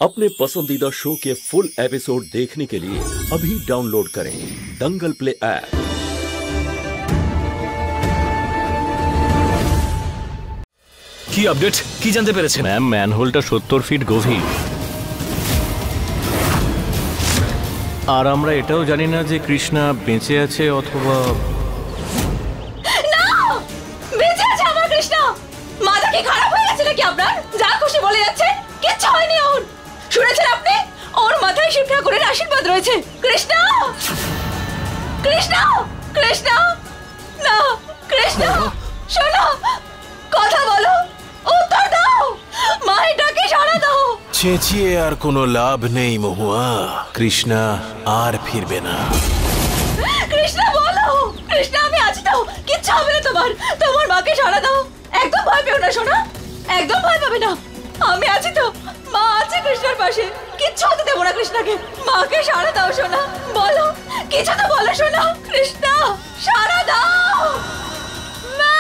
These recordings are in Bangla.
अपने पसंदीदा शो के फुल एपिसोड देखने के लिए अभी डाउनलोड करें दंगल प्ले ऐप। কি আপডেট কি জানতে পেরেছেন? ম্যাম, ম্যানহোলটা 70 ফিট গভীর। আর আমরা এটাও জানি না যে কৃষ্ণা বেঁচে আছে অথবা না, বেঁচে আছে আমার কৃষ্ণা। মাথা কি খারাপ হয়ে গেছে নাকি আপনার? যা খুশি বলে যাচ্ছে, কিচ্ছু হয়নি ওর। শুনেছেন আপনি? ওর মাথায় শিব ঠাকুরের আশীর্বাদ রয়েছে। কৃষ্ণা, কৃষ্ণা, কৃষ্ণা, না কৃষ্ণা, শোনো, কথা বলো, উত্তর দাও, মায়ের ডাকে সাড়া দাও। চেঁচিয়ে আর কোনো লাভ নেই মহুয়া, কৃষ্ণা আর ফিরবে না। কৃষ্ণা বলো, কৃষ্ণা আমি আছি তো, কিচ্ছু হবে না তোমার। তোমার মাকে সাড়া দাও, একদম ভয় পেও না সোনা, একদম ভয় পাবে না। আমি আছি তো, মা আছে কৃষ্ণার পাশে, কিচ্ছু হতে দেবো না কৃষ্ণাকে। মাকে সাড়া দাও সোনা, বলো, কিছু তো বলো সোনা। কৃষ্ণা সাড়া দাও, মা।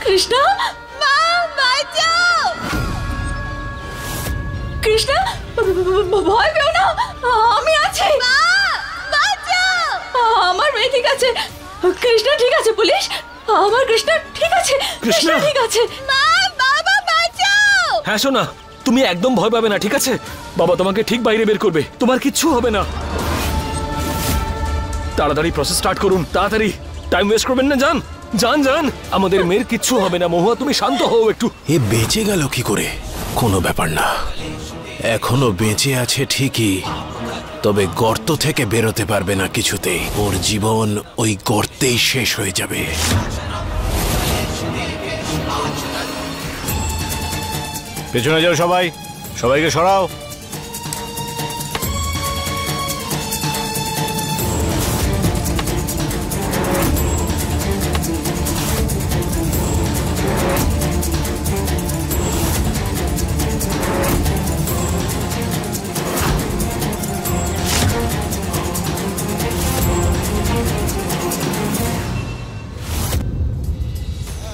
কৃষ্ণা, মা বাঁচাও। কৃষ্ণা ভয় পেও না, আমি আছি। মা বাঁচাও, আমার মেয়ে ঠিক আছে। কৃষ্ণা ঠিক আছে, পুলিশ, আমার কৃষ্ণা ঠিক আছে। কৃষ্ণা ঠিক আছে। মা, বাবা বাঁচাও। হ্যাঁ সোনা, তুমি একদম ভয় পাবে না, ঠিক আছে? বাবা তোমাকে ঠিক বাইরে বের করবে, তোমার কিচ্ছু হবে না। তাড়াতাড়ি প্রসেস স্টার্ট করুন, তাড়াতাড়ি, টাইম ওয়েস্ট করবেন না। যান যান যান, আমাদের মেয়ের কিচ্ছু হবে না। মহুয়া তুমি শান্ত হও একটু। এ বেঁচে গেল কি করে? কোনো ব্যাপার না, এখনো বেঁচে আছে ঠিকই, তবে গর্ত থেকে বেরোতে পারবে না কিছুতেই। ওর জীবন ওই গর্তেই শেষ হয়ে যাবে। পেছনে যাও সবাই, সবাইকে সরাও।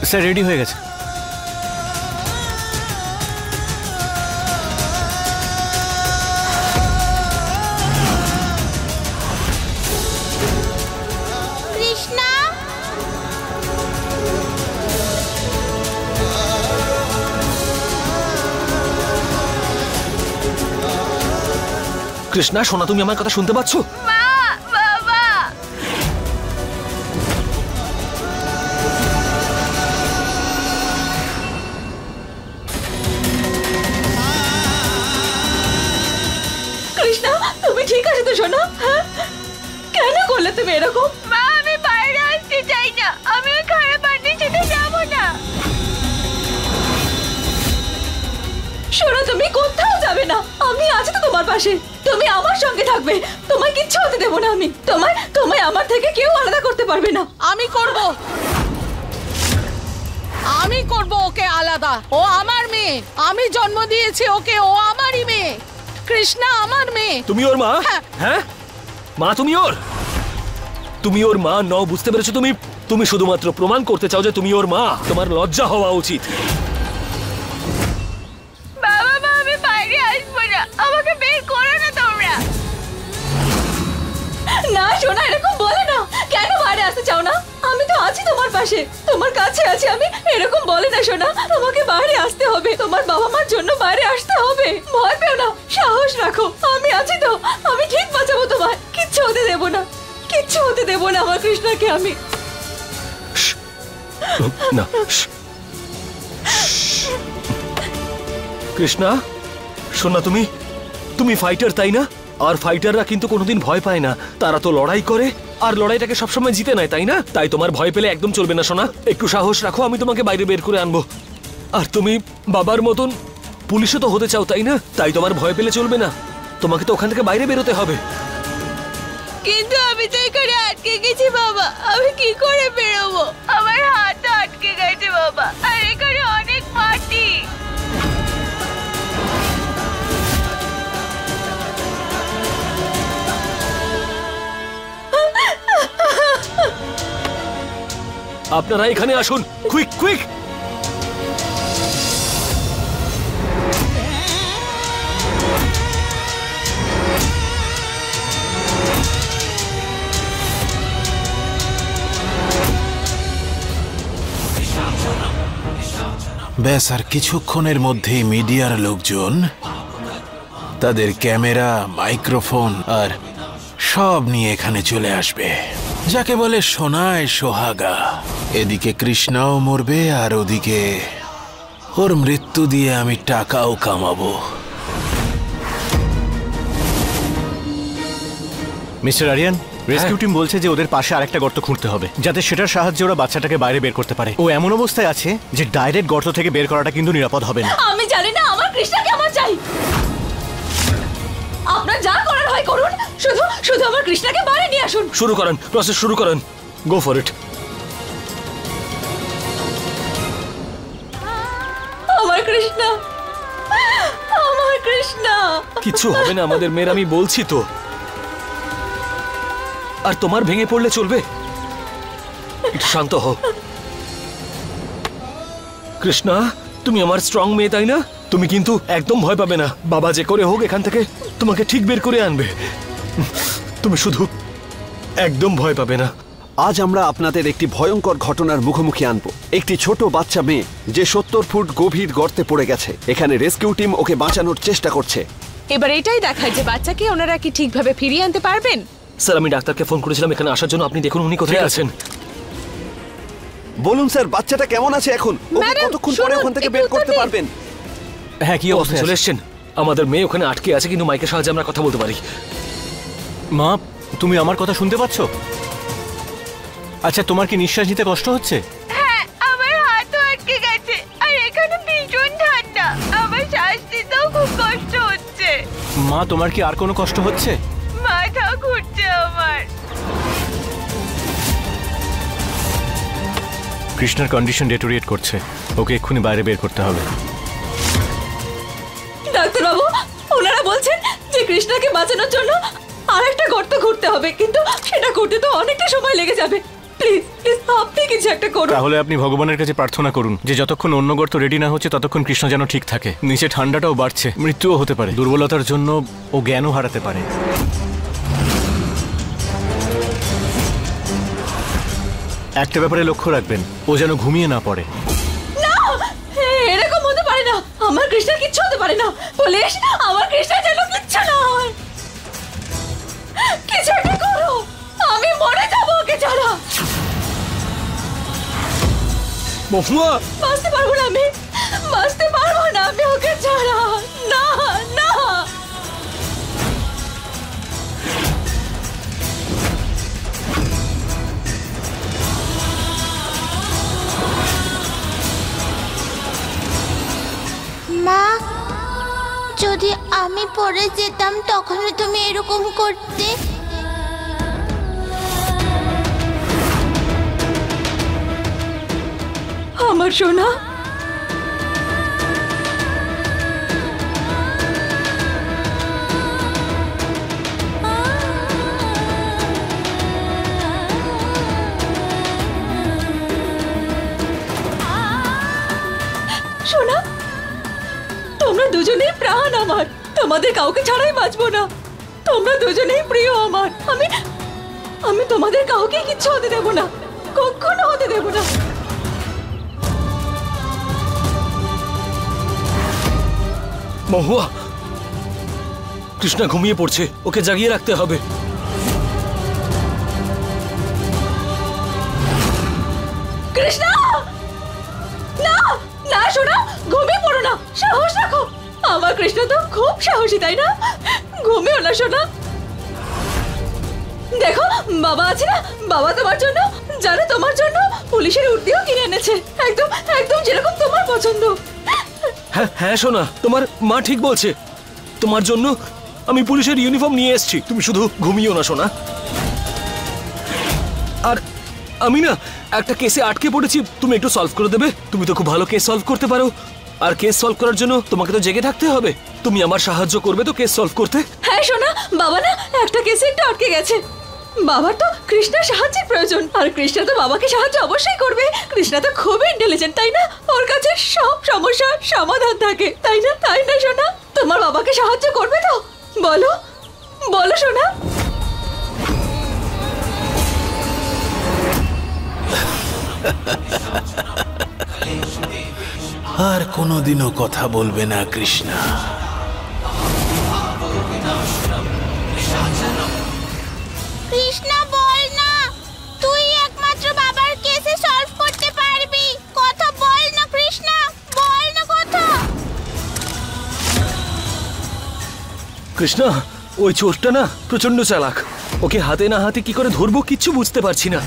স্যার রেডি হয়ে গেছে। কৃষ্ণা, কৃষ্ণা সোনা, তুমি আমার কথা শুনতে পাচ্ছ? মা, বাবা। কৃষ্ণা তুমি ঠিক আছে তো সোনা? হ্যাঁ, কেন করলে তুমি এরকম? মা, আমি বাইরে আসতে চাই না, আমি ওই খারাপ আন্টির সাথে যাবো না। শোনো, তুমি কোথাও যাবে না, আমি আছি তো তোমার পাশে। তুমি আমার সঙ্গে থাকবে, তোমায় কিচ্ছু হতে দেবো না আমি। তোমায় আমার থেকে কেউ আলাদা করতে পারবে না। আমি করব ওকে আলাদা। ও আমার মেয়ে, আমি জন্ম দিয়েছি ওকে, ও আমারই মেয়ে। কৃষ্ণা আমার মেয়ে। তুমি ওর মা? হ্যাঁ মা, তুমি ওর মা নও, বুঝতে পেরেছো? তুমি শুধুমাত্র প্রমাণ করতে চাও যে তুমি ওর মা। তোমার লজ্জা হওয়া উচিত। বাবা, মা, আমি বাইরে আসবো না, আমাকে বের করো না তোমরা। না সোনা, এরকম বলে না। কেন বাইরে আসতে চাও না? আমি তো আছি তোমার পাশে, তোমার কাছে আছি আমি। এরকম বলে না সোনা, তোমাকে বাইরে আসতে হবে, তোমার বাবা মার জন্য বাইরে আসতে হবে। ভয় পেও না, সাহস রাখো, আমি আছি তো, আমি ঠিক বাঁচাবো তোমায়। কিচ্ছু হতে দেবো না, কিচ্ছু হতে দেবো না আমার কৃষ্ণাকে আমি। না কৃষ্ণা সোনা, তুমি ফাইটার তাই না? আর ফাইটাররা কিন্তু কোনোদিন ভয় পায় না, তারা তো লড়াই করে আর লড়াইটাকে সবসময় জিতে নেয়, তাই না? তাই তোমার ভয় পেলে একদম চলবে না সোনা, একটু সাহস রাখো, আমি তোমাকে বাইরে বের করে আনবো। আর তুমি বাবার মতন পুলিশও তো হতে চাও, তাই না? তাই তোমার ভয় পেলে চলবে না, তোমাকে তো ওখান থেকে বাইরে বেরোতে হবে। কিন্তু আমি তো এখানে আটকে গেছি বাবা, আমি কি করে বেরোবো? আমার হাত আটকে গেছে বাবা, আর এখানে অনেক মাটি। আপনারা এখানে আসুন, কুইক কুইক। ব্যাস আর কিছুক্ষণের মধ্যেই মিডিয়ার লোকজন তাদের ক্যামেরা, মাইক্রোফোন আর সব নিয়ে এখানে চলে আসবে, যাকে বলে সোনায় সোহাগা। এদিকে কৃষ্ণাও মরবে আর ওদিকে ওর মৃত্যু দিয়ে আমি টাকাও কামাবো। মিস্টার আরিয়ান, রেস্কিউ টিম বলছে যে ওদের পাশে আরেকটা গর্ত খুঁড়তে হবে, যাতে সেটার সাহায্যে ওরা বাচ্চাটাকে বাইরে বের করতে পারে। ও এমন অবস্থায় আছে যে ডাইরেক্ট গর্ত থেকে বের করাটা কিন্তু নিরাপদ হবে না। আমি জানি না, আমার কৃষ্ণাকে আমার চাই। আপনার যা করার হয় করুন, শুধু শুধু আমার কৃষ্ণাকে বাইরে নিয়ে আসুন। শুরু করেন, প্রসেস শুরু করেন, গো ফর ইট। আমার কৃষ্ণা, আমার কৃষ্ণা। কিচ্ছু হবে না আমাদের মেয়ের, আমি বলছি তো। আর তোমার ভেঙে পড়লে চলবে? একটু শান্ত হও। কৃষ্ণা, তুমি আমার স্ট্রং মেয়ে, তাই না? তুমি কিন্তু একদম ভয় পাবে না। বাবা যে করে হোক এখান থেকে তোমাকে ঠিক বের করে আনবে। তুমি শুধু একদম ভয় পাবে না। আজ আমরা আপনাদের একটি ভয়ঙ্কর ঘটনার মুখোমুখি আনবো। একটি ছোট বাচ্চা মেয়ে যে 70 ফুট গভীর গর্তে পড়ে গেছে। এখানে রেস্কিউ টিম ওকে বাঁচানোর চেষ্টা করছে। এবার এটাই দেখায় যে বাচ্চাকে ওনারা কি ঠিকভাবে ফিরিয়ে আনতে পারবেন। স্যার, আমি ডাক্তারকে ফোন করেছিলাম এখানে আসার জন্য। আপনি দেখুন উনি কোথায় আছেন। বলুন স্যার, বাচ্চাটা কেমন আছে এখন? ওকে ম্যাডাম, কতক্ষণ পরে শুনুন, ওখান থেকে একটু বের উত্তর করতে দিন। পারবেন? হ্যাঁ, কি আপনি অবস্থা? চলে এসছেন? আমাদের মেয়ে ওখানে আটকে আছে, কিন্তু মাইকের সাহায্যে আমরা কথা বলতে পারি। মা, তুমি আমার কথা শুনতে পাচ্ছ? আচ্ছা, তোমার কি নিঃশ্বাস নিতে কষ্ট হচ্ছে? হ্যাঁ, আমার হাতও আটকে গেছে, আর এখানে ভীষণ ঠান্ডা। আমার শ্বাস নিতেও খুব কষ্ট হচ্ছে। মা, তোমার কি আর কোনো কষ্ট হচ্ছে? মাথা ঘুরছে আমার। কৃষ্ণার কন্ডিশন ডেটোরিয়েট করছে, ওকে এক্ষুনি বাইরে বের করতে হবে। ডাক্তারবাবু, ওনারা বলছেন যে কৃষ্ণাকে বাঁচানোর জন্য আরেকটা গর্ত ঘুরতে হবে, কিন্তু সেটা করতে তো অনেকটা সময় লেগে যাবে। প্লিজ প্লিজ আপনি কিছু একটা করুন। তাহলে আপনি ভগবানের কাছে প্রার্থনা করুন যে যতক্ষণ অন্য গর্ত রেডি না হচ্ছে ততক্ষণ কৃষ্ণ যেন ঠিক থাকে। নিচে ঠান্ডাটাও বাড়ছে, মৃত্যুও হতে পারে, দুর্বলতার জন্য ও জ্ঞানও হারাতে পারে। একটা ব্যাপারে লক্ষ্য রাখবেন, ও যেন ঘুমিয়ে না পড়ে। না, এরকম হতে পারে না। আমার কৃষ্ণার কিচ্ছু হতে পারে না। পুলিশ, আমার কৃষ্ণার যেন কিচ্ছু না হয়। কিছু একটা করো, আমি মরে যাবো ওকে ছাড়া। মহুয়া, বাঁচতে পারবো না আমি, বাঁচতে পারবো না আমি ওকে ছাড়া। না না। মা, যদি আমি পড়ে যেতাম তখন তুমি এরকম করতে? আমার সোনা, সোনা, তোমরা দুজনেই প্রাণ আমার। তোমাদের কাউকে ছাড়াই বাঁচবো না। তোমরা দুজনেই প্রিয় আমার। আমি তোমাদের কাউকে কিচ্ছু হতে দেব না, কখনো হতে দেব না। মহুয়া, কৃষ্ণা ঘুমিয়ে পড়ছে, ওকে জাগিয়ে রাখতে হবে। কৃষ্ণা, না না সোনা, ঘুমিয়ে পড়ো না, সাহস রাখো। আমার কৃষ্ণ তো খুব সাহসী, তাই না? ঘুমিও না সোনা। দেখো, বাবা আছে না, বাবা তোমার জন্য, জানো তোমার জন্য পুলিশের উর্দিও কিনে এনেছে, একদম একদম যেরকম তোমার পছন্দ। হ্যাঁ হ্যাঁ সোনা, তোমার মা ঠিক বলছে। তোমার জন্য আমি পুলিশের ইউনিফর্ম নিয়ে এসেছি, তুমি শুধু ঘুমিও না সোনা। আর আমি না একটা কেসে আটকে পড়েছি, তুমি একটু সলভ করে দেবে? তুমি তো খুব ভালো কেস সলভ করতে পারো, আর কেস সলভ করার জন্য তোমাকে তো জেগে থাকতে হবে। তুমি আমার সাহায্য করবে তো কেস সলভ করতে? হ্যাঁ সোনা, বাবা না একটা কেসে একটু আটকে গেছে। বাবার তো কৃষ্ণার সাহায্যের প্রয়োজন, আর কৃষ্ণা তো বাবাকে সাহায্য অবশ্যই করবে। কৃষ্ণা তো খুবই ইন্টেলিজেন্ট, তাই না? ওর কাছে সব সমস্যার সমাধান থাকে, তাই না? তাই না সোনা? তোমার বাবাকে সাহায্য করবে তো? বলো বলো সোনা। আর কোনোদিনও কথা বলবে না কৃষ্ণা। কৃষ্ণা বল না, তুই একমাত্র বাবার কেসে সলভ করতে পারবি। কথা বল না কৃষ্ণা, বল না কথা। কৃষ্ণা, ওই চোরটা না প্রচন্ড চালাক, ওকে হাতে না হাতে কি করে ধরবো কিচ্ছু বুঝতে পারছি না।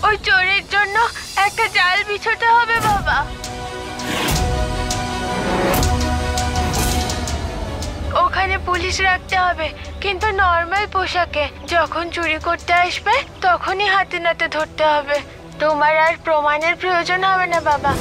ওই চোরের জন্য একটা জাল বিছোতে হবে বাবা। ওখানে পুলিশ রাখতে হবে, কিন্তু নর্মাল পোশাকে। যখন চুরি করতে আসবে তখনই হাতে নাতে ধরতে হবে। তোমার আর প্রমাণের প্রয়োজন হবে না বাবা।